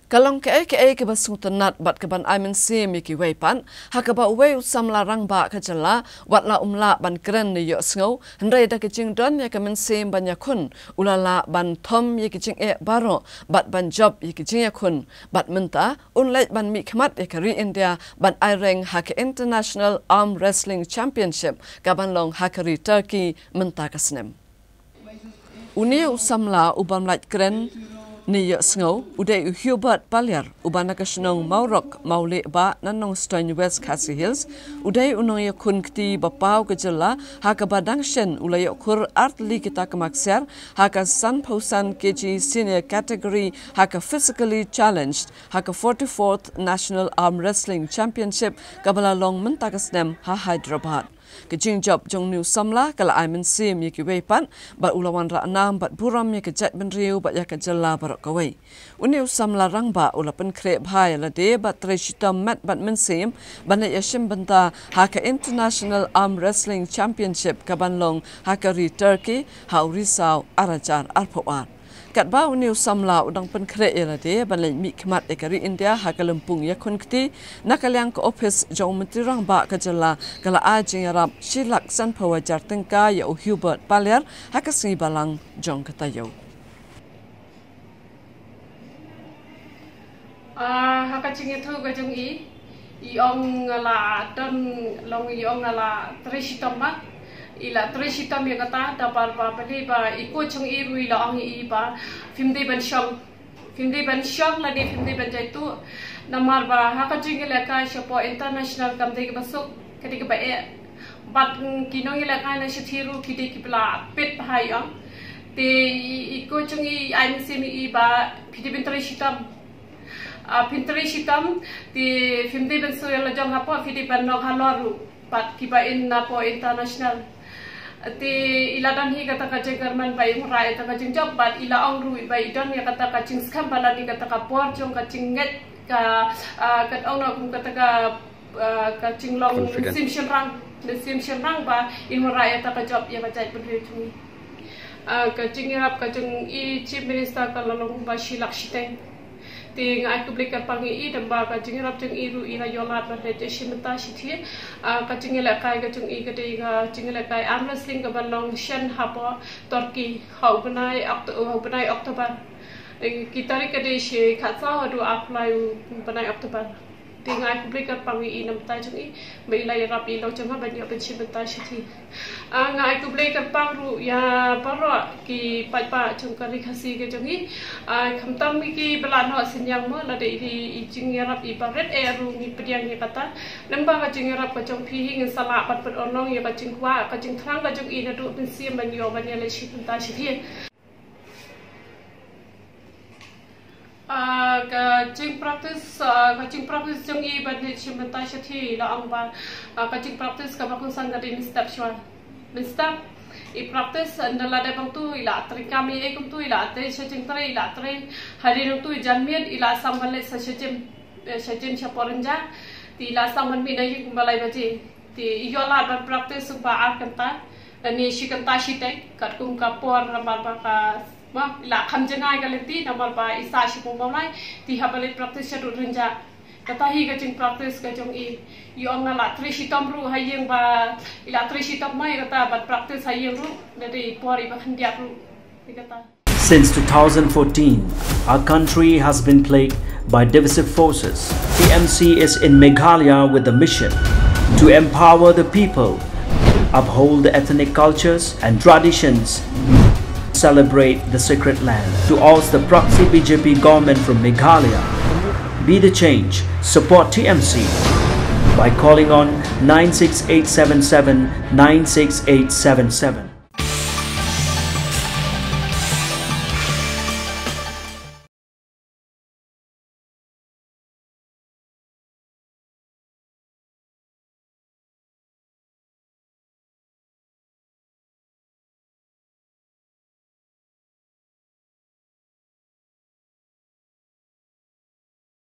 Kalong ke basung tenat bat keban aimen se miki weipan haka ba wei usam larang ba kajala watla umla ban kren ni yo sngo hendai da kicing don ya kamen se banya kun ulala ban thom ye kicing baro bat ban job ye kicing ya kun bat menta unlait ban Mihkhmat ye kari India ban aireng haka International Armwrestling Championship kaban long hakari Turkey menta kasnem unia usamla uban lait kren ni yo sngo udai Hubert Paliar ubana kasnong maurok maule ba nanong Stone West Khasi Hills udai unong ya kun kti bapau kejala haka badang shen ulay kur artli kita kemakser haka san pausan kg senior category haka physically challenged haka 44th National Arm Wrestling Championship kabala long mentakasnem ha Hyderabad kejing job jong new samla kala aimen sim yaki weipan bat ulawan ra enam bat buram ya kejat benriu bat ya kejala barok kawai uniu samla rangba ulapan krep bhai la de bat treshita mat bat mensim banat ya shim benta haka International Arm Wrestling Championship kabanlong hakari Turkey haurisau arajar arpawat kat ba uniu samla udang pen krep ya la de banat Mihkhmat ekari India haka lempung ya kun kti nakalyang ko office jong menteri rangba kejala kala ajing arab silak san pawajar tengka ya Hubert Paliar haka singi balang jong katayo haka chingi thu ga jong i ong la don long i ong la treshitoma ila treshita mi kata dapat ba beli ba iko chung i rui la ong i ba fimde ban shong la de fimde ban jaitu namar ba haka chingi la ka shopo international kamde ke basuk kedi ke ba bat kinong ila ka na shithiru kidi ki bla pet hai ong te iko chung i ai mi i ba fidi bin treshita Pinterishitam di fimde ban so yala jong hapo fidi ban nok haloru pat kiba in na po international ti ila dan hi kata ka jerman bai murai ta ka jing job bat ila ong ru bai don ya kata ka jing skam bala ni kata ka por jong ka jinget ka kat ong na kum kata ka jing long sim shem rang ba in murai ta ka job ya ka jai pudri tu ka jing rap ka jing I chief minister ka long ba shilak shiteng ting ai publikar pangi I damba ka jing rap jing I ru ila yolat ba he shimta shithi ka jing la kai ka jing I ka de ga jing la kai arm wrestling ka balong shen hapo Turkey hau banai Oktober kita ri ka de she khatsa hadu apply banai Oktober ting ai publikar pangi I nam tai jing I mai la rap I lo jang ba ni ben shimta shithi ngai publikar pangru ya paro ki pa chung ka ri khasi ke jing I khamtam ki balan ho sinyang mo la de I jing rap I baret ru ni pediang ni kata namba ka jing rap ka chung phi hing sala pat pat onong ya ka jing kwa ka jing thrang ka jing I na du bin sim ban yo ban ya le shimta shithi ka jing practice jong I ban ni shimta shithi la ang ba ka jing practice ka ba kung sang ka din step shwan step I practice andala de bang tu ila tri kami e kum tu ila te shajing tre ila tre hari nu tu janmian ila sambale shajim chaporenja ti ila samban mi nai kum balai baji ti yola ban practice ba arkanta ni shikanta shite kat kum ka por ramal ba ka ma ila khamjangai ka lenti namal ba isa shi kum balai ti habale practice shadu renja kata hi ka jing practice ka jong I yong la trishitam ru hayeng ba ila trishitam mai kata bat practice hayeng ru dari pori ba khandiak ru kata. Since 2014, our country has been plagued by divisive forces. TMC is in Meghalaya with the mission to empower the people, uphold the ethnic cultures and traditions, celebrate the sacred land. To oust the proxy BJP government from Meghalaya, be the change, support TMC by calling on 96877 96877.